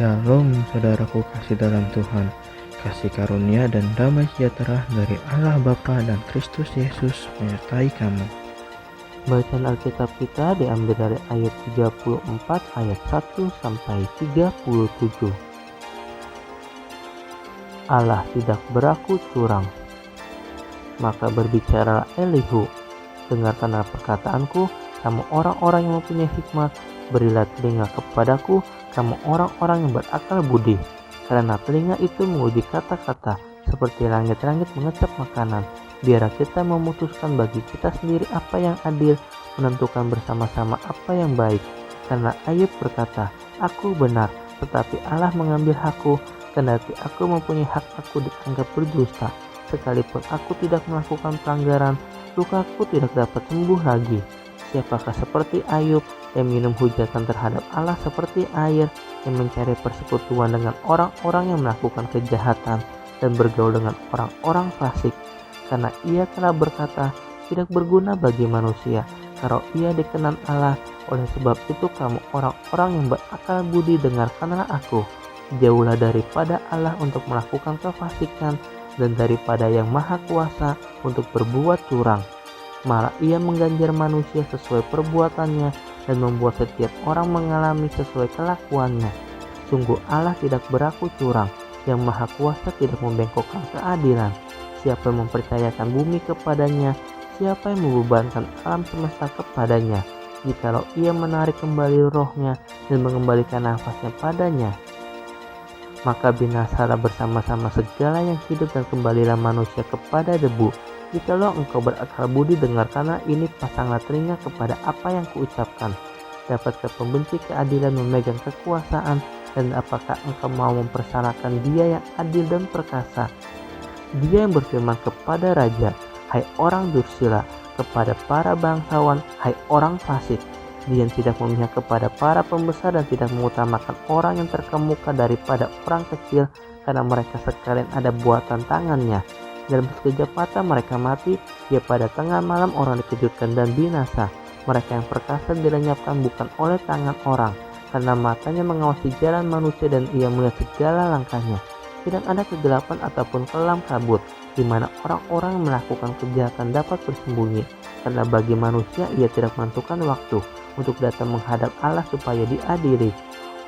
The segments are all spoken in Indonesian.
Shalom saudaraku kasih dalam Tuhan, kasih karunia dan damai sejahtera dari Allah Bapa dan Kristus Yesus menyertai kamu. Bacaan Alkitab kita diambil dari ayat 34 ayat 1 sampai 37. Allah tidak berlaku curang. Maka berbicaralah Elihu, dengarkanlah perkataanku, kamu orang-orang yang mempunyai hikmat, berilah telinga kepadaku, kamu orang-orang yang berakal budi, karena telinga itu menguji kata-kata, seperti langit-langit mengecap makanan. Biarlah kita memutuskan bagi kita sendiri apa yang adil, menentukan bersama-sama apa yang baik. Karena Ayub berkata, aku benar, tetapi Allah mengambil hakku, kendati aku mempunyai hak aku dianggap berdusta. Sekalipun aku tidak melakukan pelanggaran, lukaku tidak dapat sembuh lagi. Siapakah seperti Ayub yang minum hujatan terhadap Allah seperti air, yang mencari persekutuan dengan orang-orang yang melakukan kejahatan dan bergaul dengan orang-orang fasik? Karena ia telah berkata, tidak berguna bagi manusia kalau ia dikenan Allah. Oleh sebab itu kamu orang-orang yang berakal budi, dengarkanlah aku. Jauhlah daripada Allah untuk melakukan kefasikan, dan daripada yang maha kuasa untuk berbuat curang. Malah ia mengganjar manusia sesuai perbuatannya dan membuat setiap orang mengalami sesuai kelakuannya. Sungguh Allah tidak berlaku curang, yang maha kuasa tidak membengkokkan keadilan. Siapa yang mempercayakan bumi kepadanya? Siapa yang membebankan alam semesta kepadanya? Jikalau ia menarik kembali rohnya dan mengembalikan nafasnya padanya, maka binasalah bersama-sama segala yang hidup dan kembalilah manusia kepada debu. Jikalau engkau berakal budi, dengarkanlah ini, pasanglah telinga kepada apa yang kuucapkan. Dapatkah pembenci keadilan memegang kekuasaan, dan apakah engkau mau mempersanakan Dia yang adil dan perkasa? Dia yang berfirman kepada raja, hai orang dursila, kepada para bangsawan, hai orang fasik. Dia yang tidak memihak kepada para pembesar dan tidak mengutamakan orang yang terkemuka daripada orang kecil, karena mereka sekalian ada buatan tangannya. Dalam sekejap mata mereka mati, ya pada tengah malam orang dikejutkan dan binasa. Mereka yang perkasa dilenyapkan bukan oleh tangan orang, karena matanya mengawasi jalan manusia dan ia melihat segala langkahnya. Tidak ada kegelapan ataupun kelam kabut, di mana orang-orang yang melakukan kejahatan dapat bersembunyi, karena bagi manusia ia tidak menentukan waktu untuk datang menghadap Allah supaya diadili.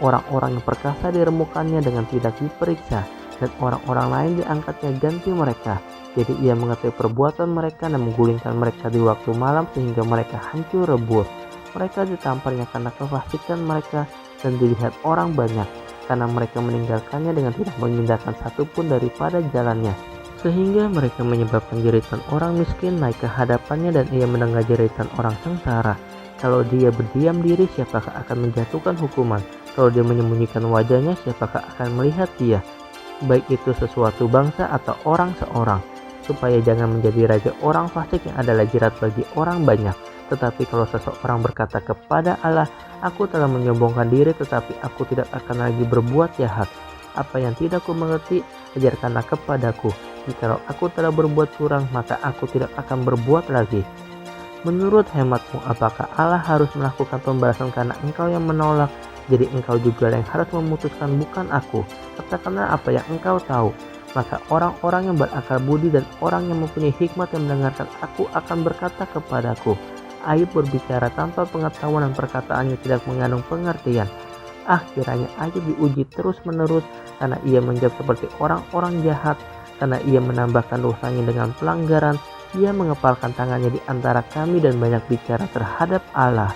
Orang-orang yang perkasa diremukannya dengan tidak diperiksa, dan orang-orang lain diangkatnya ganti mereka. Jadi ia mengetahui perbuatan mereka dan menggulingkan mereka di waktu malam sehingga mereka hancur rebur. Mereka ditamparnya karena kefasikan mereka dan dilihat orang banyak, karena mereka meninggalkannya dengan tidak mengindahkan satupun daripada jalannya. Sehingga mereka menyebabkan jeritan orang miskin naik ke hadapannya dan ia mendengar jeritan orang sengsara. Kalau dia berdiam diri, siapakah akan menjatuhkan hukuman? Kalau dia menyembunyikan wajahnya, siapakah akan melihat dia? Baik itu sesuatu bangsa atau orang seorang, supaya jangan menjadi raja orang fasik yang adalah jerat bagi orang banyak. Tetapi kalau seseorang berkata kepada Allah, aku telah menyombongkan diri, tetapi aku tidak akan lagi berbuat jahat. Apa yang tidak ku mengerti, ajarkanlah kepadaku. Jikalau aku telah berbuat curang, maka aku tidak akan berbuat lagi. Menurut hematmu, apakah Allah harus melakukan pembalasan karena engkau yang menolak? Jadi engkau juga yang harus memutuskan, bukan aku. Katakanlah apa yang engkau tahu. Maka orang-orang yang berakal budi dan orang yang mempunyai hikmat yang mendengarkan aku akan berkata kepadaku, Ayub berbicara tanpa pengetahuan dan perkataannya tidak mengandung pengertian. Kiranya Ayub diuji terus-menerus, karena ia menjawab seperti orang-orang jahat, karena ia menambahkan dosanya dengan pelanggaran. Ia mengepalkan tangannya di antara kami dan banyak bicara terhadap Allah.